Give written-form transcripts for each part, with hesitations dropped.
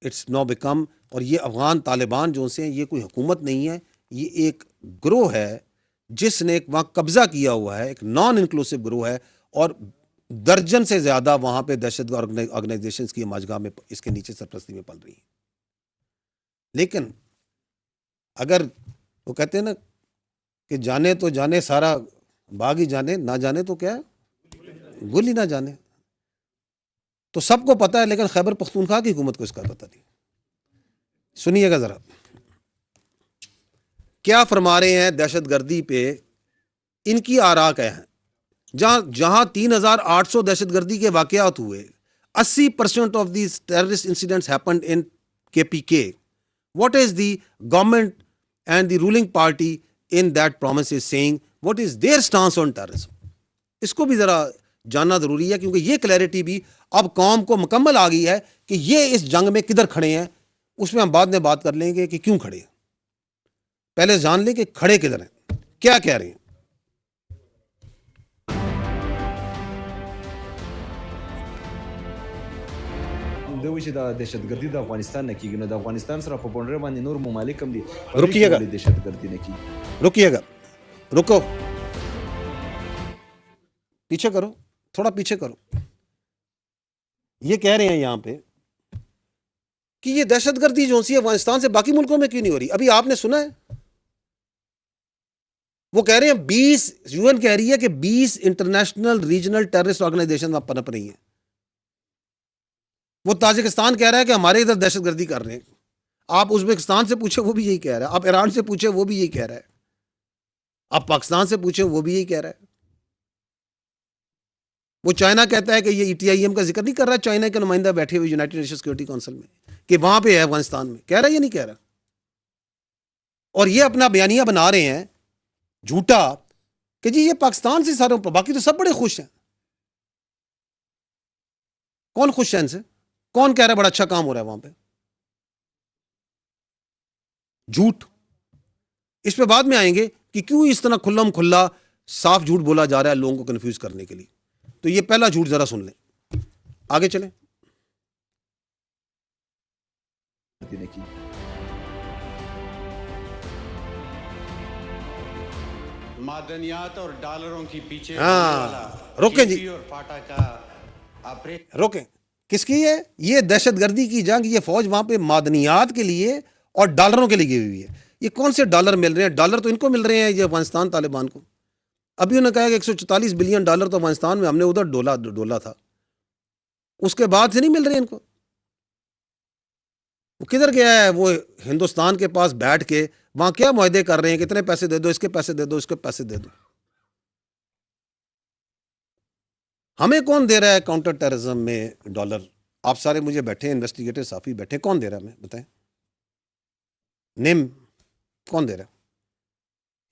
It's know become. اور یہ افغان طالبان جو سے ہیں یہ کوئی حکومت نہیں ہے, یہ ایک گروہ ہے جس نے ایک وہاں قبضہ کیا ہوا ہے, ایک نان انکلوسیو گروہ ہے, اور درجن سے زیادہ وہاں پہ دہشت گرد آرگنائزیشنز کی ماجگاہ میں اس کے نیچے سرپرستی میں پل رہی ہیں. لیکن اگر وہ کہتے ہیں نا کہ جانے تو جانے سارا باغ ہی جانے, نہ جانے تو کیا گل ہی نہ جانے. تو سب کو پتا ہے لیکن خیبر پختونخوا کی حکومت کو اس کا پتہ نہیں. سنیے گا ذرا کیا فرما رہے ہیں دہشت گردی پہ, ان کی آراء کیا ہیں. جہاں 3800 دہشت گردی کے واقعات ہوئے, 80% of these terrorist incidents happened in KPK. What is the government and the ruling party in that province is saying? What is their stance on terrorism? اس کو بھی ذرا جاننا ضروری ہے, کیونکہ یہ کلیئرٹی بھی اب قوم کو مکمل آ گئی ہے کہ یہ اس جنگ میں کدھر کھڑے ہیں. اس میں ہم بعد میں بات کر لیں گے کہ کیوں کھڑے ہیں. پہلے جان لیں کہ کھڑے کدھر ہیں, کیا کہہ رہے ہیں. دوی چې د دهشتګردي د افغانستان نه کیږي, نو د افغانستان سره په بونډره باندې نور ممالک هم دي. رکیے گا دهشتګردي نه کیږي. رکیے گا, رکو, پیچھے کرو, تھوڑا پیچھے کرو. یہ کہہ رہے ہیں یہاں پہ کہ یہ دہشت گردی جو سی افغانستان سے باقی ملکوں میں کیوں نہیں ہو رہی. ابھی آپ نے سنا ہے وہ کہہ رہے ہیں 20 UN کہہ رہی ہے کہ 20 انٹرنیشنل ریجنل ٹیررسٹ آرگنائزیشن پنپ رہی ہیں. وہ تاجکستان کہہ رہا ہے کہ ہمارے ادھر دہشت گردی کر رہے ہیں. آپ ازبکستان سے پوچھیں وہ بھی یہی کہہ رہا ہے, آپ ایران سے پوچھیں وہ بھی یہی کہہ رہا ہے, آپ پاکستان سے پوچھیں وہ بھی یہی کہہ رہا ہے. وہ چائنا کہتا ہے کہ یہ ETIM کا ذکر نہیں کر رہا, چائنا کے نمائندہ بیٹھے ہوئے یونائٹڈ نیشن سیکورٹی کونسل میں, کہ وہاں پہ ہے افغانستان میں. کہہ رہا ہے یا نہیں کہہ رہا. اور یہ اپنا بیانیہ بنا رہے ہیں جھوٹا کہ جی یہ پاکستان سے سارے, باقی تو سب بڑے خوش ہیں. کون خوش ہے ان سے؟ کون کہہ رہا ہے بڑا اچھا کام ہو رہا ہے وہاں پہ؟ جھوٹ. اس پہ بعد میں آئیں گے کہ کیوں اس طرح کھلم کھلا صاف جھوٹ بولا جا رہا ہے لوگوں کو کنفیوز کرنے کے لیے. تو یہ پہلا جھوٹ ذرا سن لیں, آگے چلیں. معدنیات اور ڈالروں کی پیچھے روکیں جی, روکیں. کس کی ہے یہ دہشت گردی کی جنگ؟ یہ فوج وہاں پہ معدنیات کے لیے اور ڈالروں کے لیے گئی ہوئی ہے. یہ کون سے ڈالر مل رہے ہیں؟ ڈالر تو ان کو مل رہے ہیں یہ افغانستان طالبان کو. ابھی انہوں نے کہا کہ 144 بلین ڈالر تو افغانستان میں ہم نے ادھر ڈولا تھا, اس کے بعد سے نہیں مل رہے ان کو. وہ کدھر گیا ہے؟ وہ ہندوستان کے پاس بیٹھ کے وہاں کیا معاہدے کر رہے ہیں, کتنے پیسے دے دو, اس کے پیسے دے دو, اس کے پیسے دے دو. ہمیں کون دے رہا ہے کاؤنٹر ٹیررزم میں ڈالر؟ آپ سارے مجھے بیٹھے انویسٹیگیٹر صافی بیٹھے, کون دے رہا ہے ہمیں بتائیں, نیم کون دے رہا ہے؟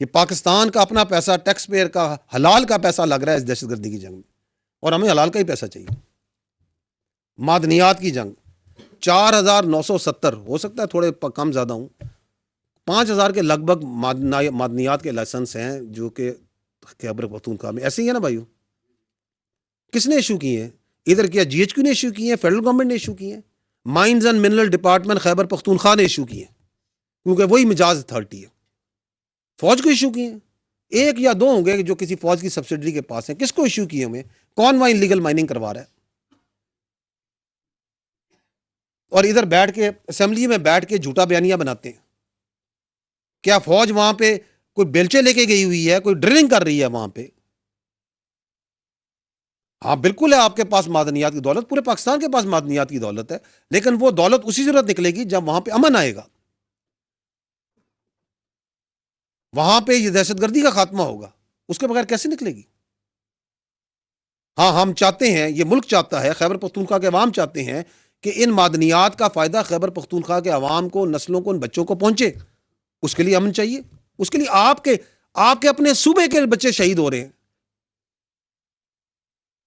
یہ پاکستان کا اپنا پیسہ, ٹیکس پیئر کا حلال کا پیسہ لگ رہا ہے اس دہشت گردی کی جنگ میں, اور ہمیں حلال کا ہی پیسہ چاہیے. معدنیات کی جنگ 4970, ہو سکتا ہے تھوڑے کم زیادہ ہوں, 5000 کے لگ بھگ معدنیات کے لائسنس ہیں جو کہ خیبر پختونخوا میں. ایسے ہی ہے نا بھائیو. کس نے ایشو کی ہیں؟ ادھر کیا GHQ نے ایشو کی ہیں, فیڈرل گورنمنٹ نے ایشو کی ہیں, mines and mineral department Khyber Pakhtunkhwa نے ایشو کی ہیں, کیونکہ وہی مجاز اتھارٹی ہے. فوج کو ایشو کی ہیں, ایک یا دو ہوں گے جو کسی فوج کی سبسڈری کے پاس ہیں. کس کو ایشو کی ہمیں؟ کون وہاں انلیگل مائننگ کروا رہا ہے؟ اور ادھر بیٹھ کے اسمبلی میں بیٹھ کے جھوٹا بیانیہ بناتے ہیں. کیا فوج وہاں پہ کوئی بیلچے لے کے گئی ہوئی ہے, کوئی ڈرلنگ کر رہی ہے وہاں پہ؟ ہاں بالکل ہے, آپ کے پاس معدنیات کی دولت, پورے پاکستان کے پاس معدنیات کی دولت ہے, لیکن وہ دولت اسی صورت نکلے گی جب وہاں پہ امن آئے گا, وہاں پہ یہ دہشت گردی کا خاتمہ ہوگا. اس کے بغیر کیسے نکلے گی؟ ہاں ہم چاہتے ہیں, یہ ملک چاہتا ہے, خیبر پختونخوا کے عوام چاہتے ہیں کہ ان معدنیات کا فائدہ خیبر پختونخوا کے عوام کو, نسلوں کو, ان بچوں کو پہنچے. اس کے لیے امن چاہیے. اس کے لیے آپ کے اپنے صوبے کے بچے شہید ہو رہے ہیں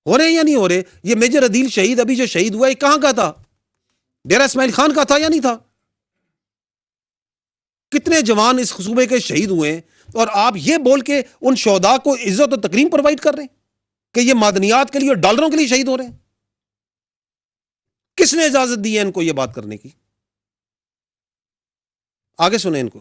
یا نہیں ہو رہے؟ یہ میجر عدیل شہید ابھی جو شہید ہوا ہے کہاں کا تھا؟ ڈیرہ اسماعیل خان کا تھا یا نہیں تھا؟ کتنے جوان اس صوبے کے شہید ہوئے ہیں, اور آپ یہ بول کے ان شہداء کو عزت و تکریم پرووائڈ کر رہے ہیں کہ یہ معدنیات کے لیے اور ڈالروں کے لیے شہید ہو رہے ہیں. کس نے اجازت دی ہے ان کو یہ بات کرنے کی؟ آگے سنیں ان کو.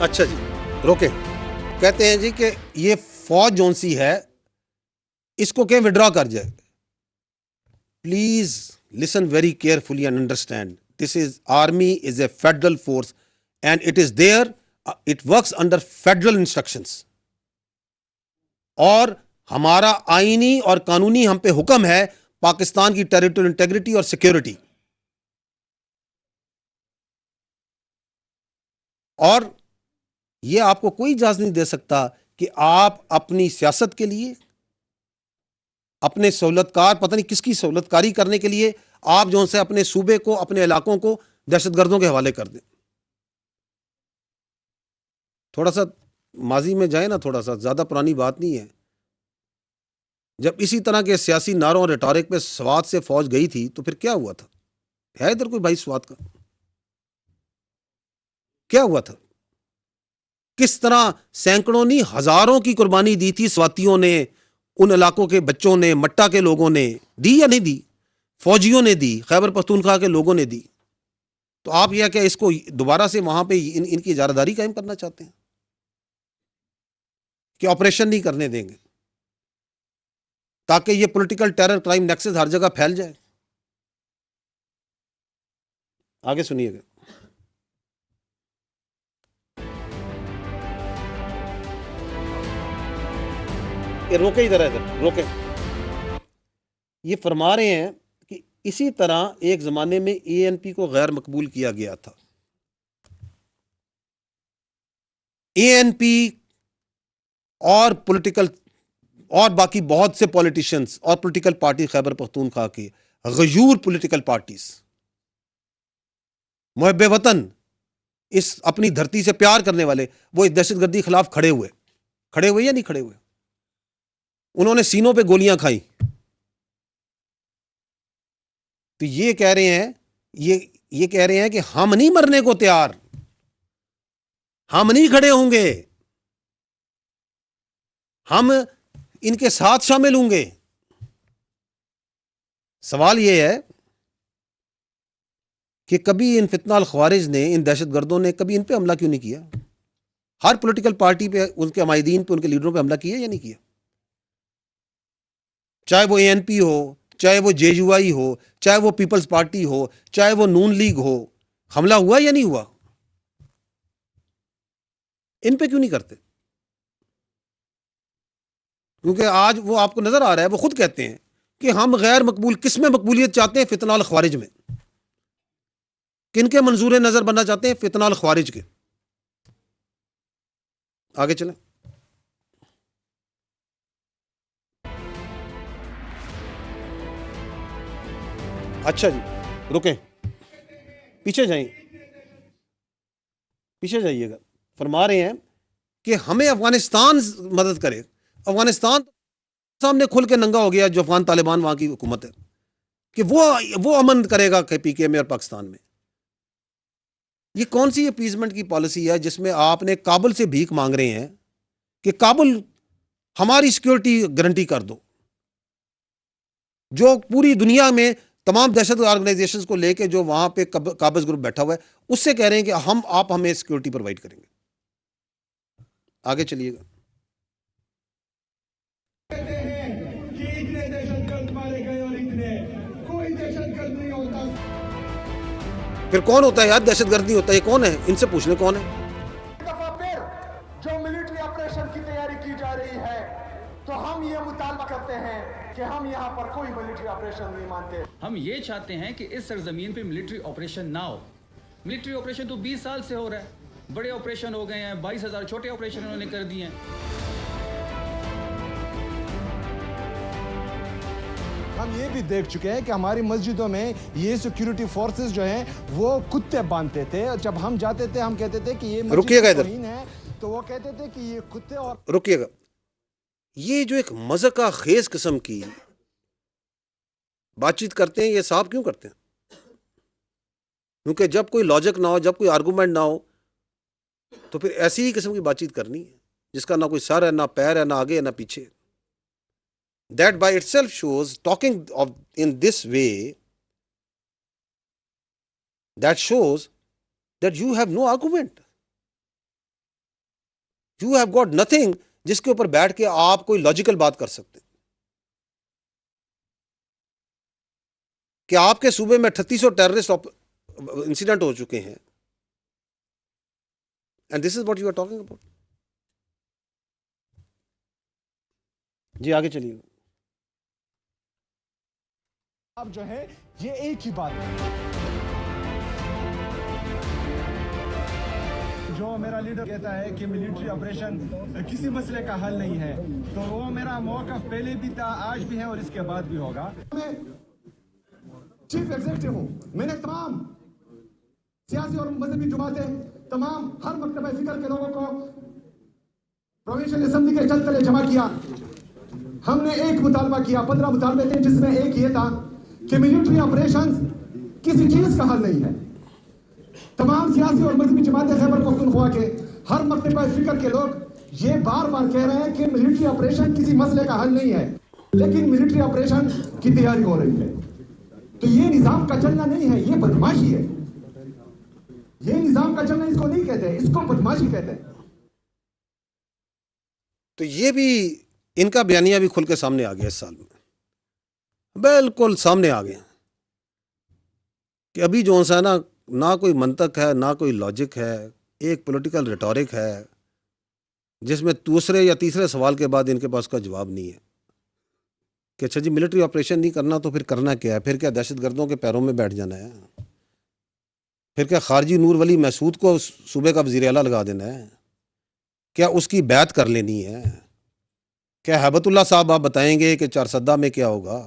اچھا جی روکیں. کہتے ہیں جی کہ یہ فوج جون سی ہے اس کو کہ وڈرا کر جائے. Please listen very carefully and understand. This is army is a federal force and it is there, it works under federal instructions. اور ہمارا آئینی اور قانونی ہم پہ حکم ہے پاکستان کی ٹیریٹوریل انٹیگریٹی اور سیکیورٹی. اور یہ آپ کو کوئی اجازت نہیں دے سکتا کہ آپ اپنی سیاست کے لیے اپنے سہولت کار پتہ نہیں کس کی سہولت کاری کرنے کے لیے آپ جو سے اپنے صوبے کو اپنے علاقوں کو دہشت گردوں کے حوالے کر دیں. تھوڑا سا ماضی میں جائیں نا, تھوڑا سا زیادہ پرانی بات نہیں ہے. جب اسی طرح کے سیاسی نعروں اور ریٹورک پہ سوات سے فوج گئی تھی تو پھر کیا ہوا تھا؟ ہے ادھر کوئی بھائی سوات کا؟ کیا ہوا تھا؟ کس طرح سینکڑوں نہیں ہزاروں کی قربانی دی تھی سواتیوں نے, ان علاقوں کے بچوں نے, مٹا کے لوگوں نے دی یا نہیں دی؟ فوجیوں نے دی, خیبر پختونخوا کے لوگوں نے دی. تو آپ یہ کہ اس کو دوبارہ سے وہاں پہ ان کی اجارہ داری قائم کرنا چاہتے ہیں کہ آپریشن نہیں کرنے دیں گے تاکہ یہ پولیٹیکل ٹیرر کرائم نیکسس ہر جگہ پھیل جائے. آگے سنیے گا. روکے ادھر روکے. یہ فرما رہے ہیں کہ اسی طرح ایک زمانے میں اے این پی کو غیر مقبول کیا گیا تھا. اے این پی اور پولیٹیکل اور باقی بہت سے پولیٹیشنز اور پولیٹیکل پارٹی خیبر پختونخوا کے غیور پولیٹیکل پارٹیز محب وطن اس اپنی دھرتی سے پیار کرنے والے وہ اس دہشت گردی کے خلاف کھڑے ہوئے یا نہیں کھڑے ہوئے؟ انہوں نے سینوں پہ گولیاں کھائیں. تو یہ کہہ رہے ہیں کہ ہم نہیں مرنے کو تیار, ہم نہیں کھڑے ہوں گے, ہم ان کے ساتھ شامل ہوں گے. سوال یہ ہے کہ کبھی ان فتنہ الخوارج نے, ان دہشت گردوں نے کبھی ان پہ حملہ کیوں نہیں کیا؟ ہر پولیٹیکل پارٹی پہ, ان کے عمائدین پہ, ان کے لیڈروں پہ حملہ کیا یا نہیں کیا؟ چاہے وہ اے این پی ہو, چاہے وہ جے یو آئی ہو, چاہے وہ پیپلز پارٹی ہو, چاہے وہ نون لیگ ہو, حملہ ہوا یا نہیں ہوا؟ ان پہ کیوں نہیں کرتے؟ کیونکہ آج وہ آپ کو نظر آ رہا ہے, وہ خود کہتے ہیں کہ ہم غیر مقبول, کس میں مقبولیت چاہتے ہیں؟ فتنہ الخوارج میں. کن کے منظور نظر بننا چاہتے ہیں؟ فتنہ الخوارج کے. آگے چلیں. اچھا جی رکیں, پیچھے جائیے گا. فرما رہے ہیں کہ ہمیں افغانستان مدد کرے. افغانستان سامنے کھل کے ننگا ہو گیا, جو افغان طالبان وہاں کی حکومت ہے, کہ وہ امن کرے گا کہ پی کے میں اور پاکستان میں. یہ کون سی اپیزمنٹ کی پالیسی ہے جس میں آپ نے کابل سے بھیک مانگ رہے ہیں کہ کابل ہماری سیکیورٹی گارنٹی کر دو, جو پوری دنیا میں تمام دہشت آرگنائزیشنز کو لے کے جو وہاں پہ قابض گروپ بیٹھا ہوا ہے اس سے کہہ رہے ہیں کہ آپ ہمیں سیکیورٹی پرووائڈ کریں گے. آگے چلیے گا. پھر کون ہوتا ہے یار دہشت گرد نہیں ہوتا؟ یہ کون ہے؟ ان سے پوچھ لیں کون ہے. پھر جو ملٹری آپریشن کی تیاری کی جا رہی ہے تو ہم یہ مطالبہ کرتے ہیں کہ ہم یہاں پر کوئی ملٹری آپریشن نہیں مانتے. ہم یہ چاہتے ہیں کہ اس سرزمین پہ ملٹری آپریشن نہ ہو. ملٹری آپریشن تو 20 سال سے ہو رہا ہے, بڑے آپریشن ہو گئے ہیں, 22,000 چھوٹے آپریشن انہوں نے کر دیے ہیں. ہم یہ بھی دیکھ چکے ہیں کہ ہماری مسجدوں میں یہ سیکیورٹی فورسز جو ہیں وہ کتے باندھتے تھے. جب ہم جاتے تھے ہم کہتے تھے کہ یہ مسجد توہین ہے, تو وہ کہتے تھے کہ یہ کتے. اور رکیے گا, یہ جو ایک مذہقہ خیز قسم کی بات چیت کرتے ہیں یہ صاحب کیوں کرتے ہیں؟ کیونکہ جب کوئی لاجک نہ ہو, جب کوئی آرگومنٹ نہ ہو, تو پھر ایسی ہی قسم کی بات چیت کرنی ہے جس کا نہ کوئی سر ہے, نہ پیر ہے, نہ آگے ہے, نہ پیچھے. That by itself shows, talking of in this way, that shows that you have no argument. You have got nothing جس کے اوپر بیٹھ کے آپ کوئی لاجیکل بات کر سکتے ہیں. کہ آپ کے صوبے میں 3800 ٹیررسٹ انسیڈنٹ ہو چکے ہیں. And this is what you are talking about. جی آگے چلیے. اب جو ہے یہ ایک ہی بات ہے. جو میرا لیڈر کہتا ہے کہ ملٹری آپریشن کسی مسئلے کا حل نہیں ہے, تو وہ میرا موقف پہلے بھی تھا, آج بھی ہے اور اس کے بعد بھی ہوگا. میں چیف ایگزیکٹو ہوں. میں نے تمام سیاسی اور مذہبی جماعتیں, تمام ہر مکتبہ فکر کے لوگوں کو پروونشل اسمبلی کے جل تلے جمع کیا. ہم نے ایک مطالبہ کیا, 15 مطالبے تھے, جس میں ایک یہ تھا کہ ملٹری آپریشن کسی چیز کا حل نہیں ہے. تمام سیاسی اور مذہبی جماعتیں خیبر پختونخوا کے ہر مکتبہ فکر کے لوگ یہ بار بار کہہ رہے ہیں کہ ملٹری آپریشن کسی مسئلے کا حل نہیں ہے, لیکن ملٹری آپریشن کی تیاری ہو رہی ہے. تو یہ نظام کا چلنا نہیں ہے, یہ بدماشی ہے. یہ نظام کا چلنا اس کو نہیں کہتے, اس کو بدماشی کہتے ہیں. تو یہ بھی ان کا بیانیہ بھی کھل کے سامنے آ گیا اس سال میں, بالکل سامنے آ گیا کہ ابھی جو ہے نا, نہ کوئی منطق ہے, نہ کوئی لاجک ہے, ایک پولیٹیکل ریٹورک ہے جس میں دوسرے یا تیسرے سوال کے بعد ان کے پاس کا جواب نہیں ہے کہ اچھا جی ملٹری آپریشن نہیں کرنا تو پھر کرنا کیا ہے؟ پھر کیا دہشت گردوں کے پیروں میں بیٹھ جانا ہے؟ پھر کیا خارجی نور ولی محسود کو صوبے کا وزیر اعلیٰ لگا دینا ہے؟ کیا اس کی بیعت کر لینی ہے؟ کیا ہیبت اللہ صاحب آپ بتائیں گے کہ چارسدہ میں کیا ہوگا؟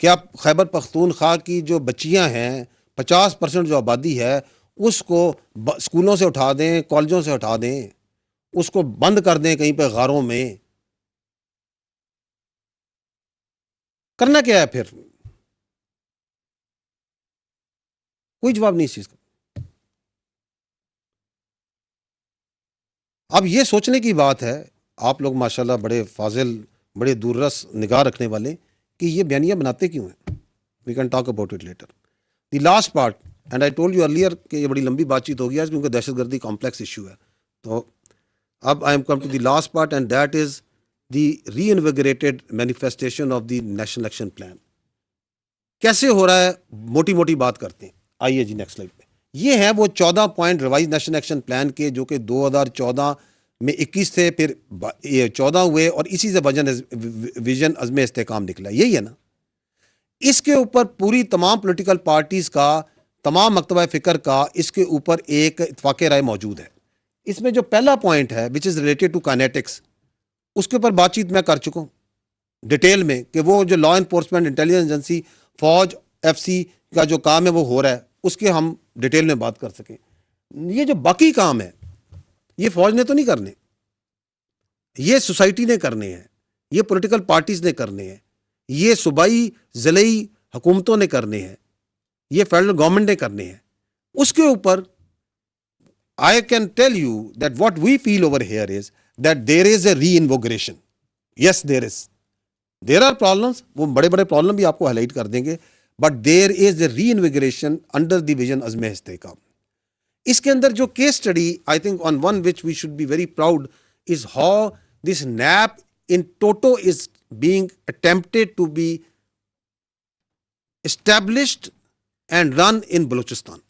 کیا خیبر پختونخوا کی جو بچیاں ہیں, 50% جو آبادی ہے, اس کو اسکولوں سے اٹھا دیں, کالجوں سے اٹھا دیں, اس کو بند کر دیں کہیں پہ غاروں میں؟ کرنا کیا ہے پھر؟ کوئی جواب نہیں اس چیز کا. اب یہ سوچنے کی بات ہے, آپ لوگ ماشاءاللہ بڑے فاضل, بڑے دور رس نگاہ رکھنے والے, کہ یہ بیانیہ بناتے کیوں ہیں. We can talk about it later. The last part, and I told you earlier کہ یہ بڑی لمبی بات چیت ہو گیا کیونکہ دہشت گردی کمپلیکس ایشو ہے. تو اب I am come to the last part, and that is the reinvigorated manifestation of the national action plan. کیسے ہو رہا ہے؟ موٹی موٹی بات کرتے ہیں. آئیے جی نیکسٹ سلائڈ پہ. یہ ہیں وہ 14 point revise national action plan کے, جو کہ 2014 میں 21 تھے, پھر 14 ہوئے, اور اسی سے ویژن عزم استحکام نکلا. یہی ہے نا. اس کے اوپر پوری تمام پولیٹیکل پارٹیز کا, تمام مکتبہ فکر کا اس کے اوپر ایک اتفاق رائے موجود ہے. اس میں جو پہلا پوائنٹ ہے which is related to kinetics, اس کے اوپر بات چیت میں کر چکا ہوں ڈیٹیل میں, کہ وہ جو لا انفورسمنٹ انٹیلیجنس ایجنسی فوج ایف سی کا جو کام ہے وہ ہو رہا ہے, اس کے ہم ڈیٹیل میں بات کر سکیں. یہ جو باقی کام ہے یہ فوج نے تو نہیں کرنے, یہ سوسائٹی نے کرنے ہیں, یہ پولیٹیکل پارٹیز نے کرنے ہیں, یہ صوبائی ضلعی حکومتوں نے کرنے ہیں, یہ فیڈرل گورنمنٹ نے کرنے ہیں. اس کے اوپر I can tell you that what we feel over here is that there is a reinvigoration. Yes, there is. There are problems, وہ بڑے بڑے پرابلم بھی آپ کو ہائی لائٹ کر دیں گے, but there is a reinvigoration under the vision عزم استحکام. اس کے اندر جو case study I think on one which we should be very proud is how this NAP in toto is being attempted to be established and run in Balochistan.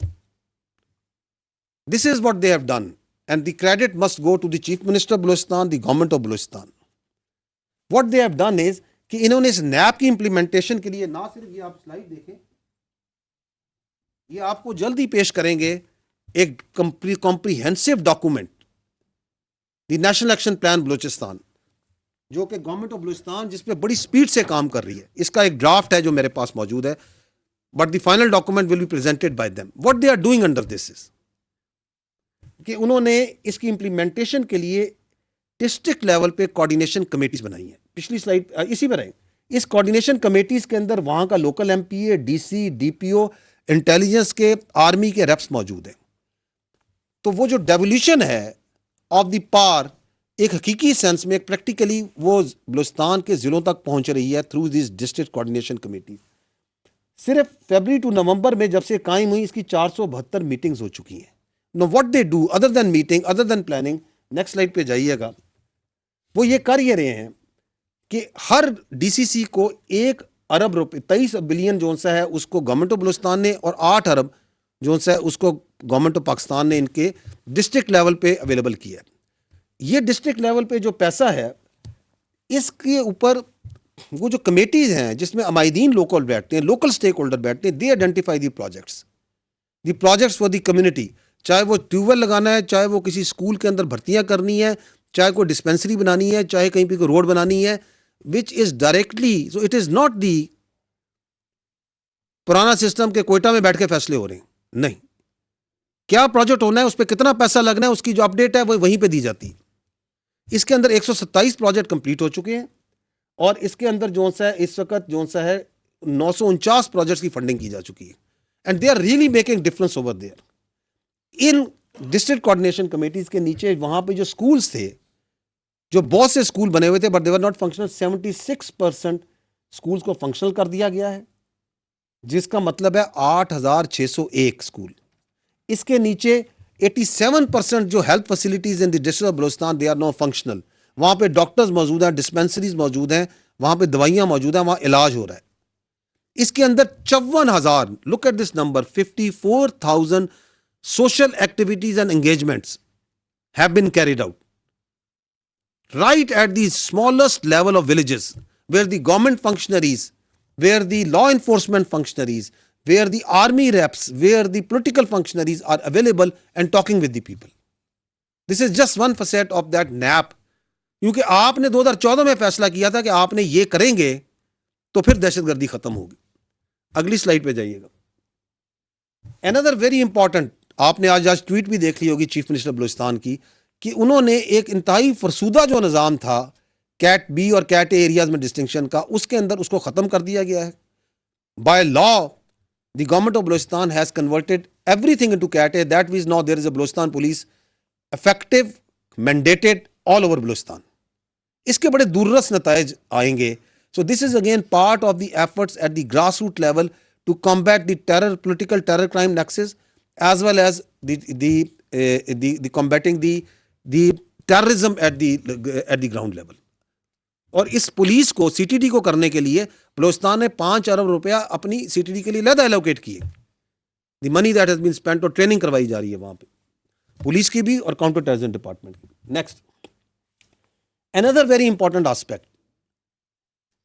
This is what they have done, and the credit must go to the Chief Minister of Balochistan, the government of Balochistan. What they have done is کہ انہوں نے اس nap کی implementation کے لیے, نہ صرف یہ آپ سلائیڈ دیکھیں, یہ آپ کو جلد ہی پیش کریں گے ایک کمپریہنسو ڈاکومنٹ, دی نیشنل ایکشن پلان بلوچستان, جو کہ گورنمنٹ آف بلوچستان جس پہ بڑی سپیڈ سے کام کر رہی ہے. اس کا ایک ڈرافٹ ہے جو میرے پاس موجود ہے, but the final document will be presented by them. What they are doing under this is کہ انہوں نے اس کی امپلیمنٹیشن کے لیے ڈسٹرکٹ لیول پہ کوآرڈینیشن کمیٹیز بنائی ہیں. پچھلی سلائڈ اسی پہ رہیں, اس کوارڈینیشن کمیٹیز کے اندر وہاں کا لوکل ایم پی اے, ڈی سی, ڈی پی او, انٹیلیجنس کے, آرمی کے ریپس موجود ہیں. تو وہ جو ڈیولیوشن ہے آف دی پار ایک حقیقی سینس میں پریکٹیکلی وہ بلوچستان کے ضلعوں تک پہنچ رہی ہے through these district coordination committee. صرف فیبرری ٹو نومبر میں جب سے قائم ہوئی اس کی 472 میٹنگز ہو چکی ہیں. No what they do other than meeting, other than planning, next slide پہ جائیے گا, وہ یہ کر یہ رہے ہیں کہ ہر ڈی سی سی کو 1 ارب روپے 23 بلین جو سا ہے اس کو گورنمنٹ آف بلوچستان نے اور 8 ارب جو سا ہے اس کو گورنمنٹ آف پاکستان نے ان کے ڈسٹرکٹ لیول پہ اویلیبل کیا ہے. یہ ڈسٹرکٹ لیول پہ جو پیسہ ہے اس کے اوپر وہ جو کمیٹیز ہیں جس میں عمائدین لوکل بیٹھتے ہیں, لوکل سٹیک ہولڈر بیٹھتے ہیں, they identify the projects for the community. چاہے وہ ٹیوب ویل لگانا ہے, چاہے وہ کسی اسکول کے اندر بھرتیاں کرنی ہے, چاہے کوئی ڈسپینسری بنانی ہے, چاہے کہیں پہ کوئی روڈ بنانی ہے, which is directly, so it is not the پرانا سسٹم کے کوئٹہ میں بیٹھ کے فیصلے ہو رہے ہیں. نہیں, کیا پروجیکٹ ہونا ہے, اس پہ کتنا پیسہ لگنا ہے, اس کی جو اپڈیٹ ہے وہ وہیں پہ دی جاتی ہے. اس کے اندر 127 پروجیکٹ کمپلیٹ ہو چکے ہیں اور اس کے اندر جو سا ہے اس وقت جو سا ہے 949 پروجیکٹس کی فنڈنگ کی جا چکی ہے. And they are really making difference over there. In district coordination committees کے نیچے وہاں پہ جو اسکولس تھے, جو بہت سے اسکول بنے ہوئے تھے but they were not functional, 76% schools کو فنکشنل کر دیا گیا ہے, جس کا مطلب ہے 8601 اسکول. اس کے نیچے 87% جو health facilities in the district of Balochistan they are no functional. وہاں پہ ڈاکٹرز موجود ہیں, ڈسپینسریز موجود ہیں, وہاں پہ دوائیاں موجود ہیں, وہاں علاج ہو رہا ہے. اس کے اندر 54,000, look at this number, 54,000 social activities and engagements have been carried out right at the smallest level of villages where the government functionaries, where the law enforcement functionaries, where the army reps, where the political functionaries are available and talking with the people. This is just one facet of that NAP. کیونکہ آپ نے 2014 میں فیصلہ کیا تھا کہ آپ نے یہ کریں گے تو پھر دہشت گردی ختم ہوگی. اگلی سلائڈ پہ جائیے گا. Another very important, آپ نے آج ٹویٹ بھی دیکھ لی ہوگی چیف منسٹر بلوچستان کی, کہ انہوں نے ایک انتہائی فرسودہ جو نظام تھا کیٹ بی اور کیٹ اے ایریاز میں ڈسٹنکشن کا, اس کے اندر اس کو ختم کر دیا گیا ہے. By law the government of Balochistan has converted everything into cat A. That means now there is a Balochistan police effective, mandated all over Balochistan. اس کے بڑے دوررس نتائج آئیں گے. So this is again part of the efforts at the grass root level to combat the terror, political terror crime nexus, as well as the combating the terrorism at the ground level. اور اس police کو C T D کو کرنے کے لیے بلوچستان نے 5 ارب روپیہ اپنی C T D کے لیے علیحدہ ایلوکیٹ کیے. The money that has been spent, اور ٹریننگ کروائی جا رہی ہے وہاں پہ پولیس کی بھی اور کاؤنٹر ٹیررزم ڈپارٹمنٹ کی. Next, another very important aspect,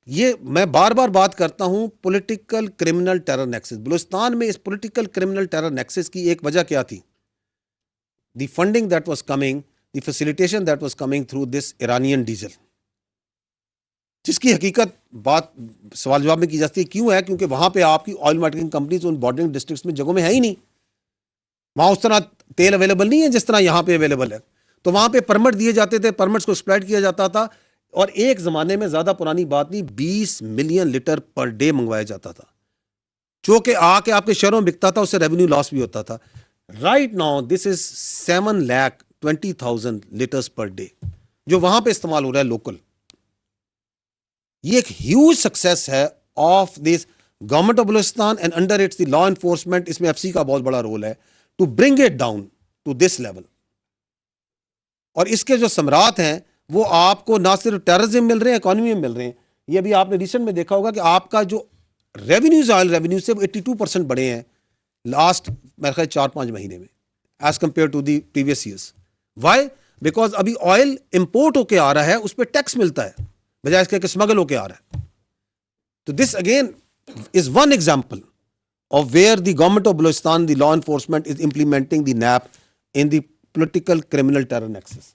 یہ میں بار بار بات کرتا ہوں political criminal terror nexus. Balochistan میں اس پولیٹیکل کرمنل ٹیرر نیکسس کی ایک وجہ کیا تھی؟ The funding that was coming, the facilitation that was coming through this Iranian diesel, جس کی حقیقت بات سوال جواب میں کی جاتی ہے کیوں ہے, کیونکہ وہاں پہ آپ کی آئل مارکیٹنگ کمپنیز ان بارڈرنگ ڈسٹرکٹس میں جگہوں میں ہے ہی نہیں. وہاں اس طرح تیل اویلیبل نہیں ہے جس طرح یہاں پہ اویلیبل ہے. تو وہاں پہ پرمٹ دیے جاتے تھے, پرمٹس کو ایکسپلائٹ کیا جاتا تھا, اور ایک زمانے میں, زیادہ پرانی بات نہیں, 20 ملین لیٹر پر ڈے منگوایا جاتا تھا, جو کہ آ کے آپ کے شہروں میں بکتا تھا, اس سے ریونیو لاس بھی ہوتا تھا. Right now this is 7,20,000 letters per day جو وہاں پہ استعمال ہو رہا ہے لوکل. یہ ایک ہیوج سکسیس ہے of this government of Balochistan and under its the law enforcement. اس میں ایف سی کا بہت بڑا رول ہے to bring it down to this level. اور اس کے جو ثمرات ہیں وہ آپ کو نہ صرف ٹیررزم مل رہے ہیں, اکانومی میں مل رہے ہیں. یہ بھی آپ نے ریسنٹ میں دیکھا ہوگا کہ آپ کا جو ریونیوز, آئل ریونیو سے وہ 82% بڑھے ہیں لاسٹ میرے خیال 4-5 مہینے میں as compare to the previous years. Why? Because ابھی آئل امپورٹ ہو کے آ رہا ہے, اس پہ ٹیکس ملتا ہے بجائے اس کے کہ اسمگل ہو کے آ رہا ہے. تو this again is one example of where the government of Balochistan, the law enforcement is implementing the nap in the political criminal terror nexus.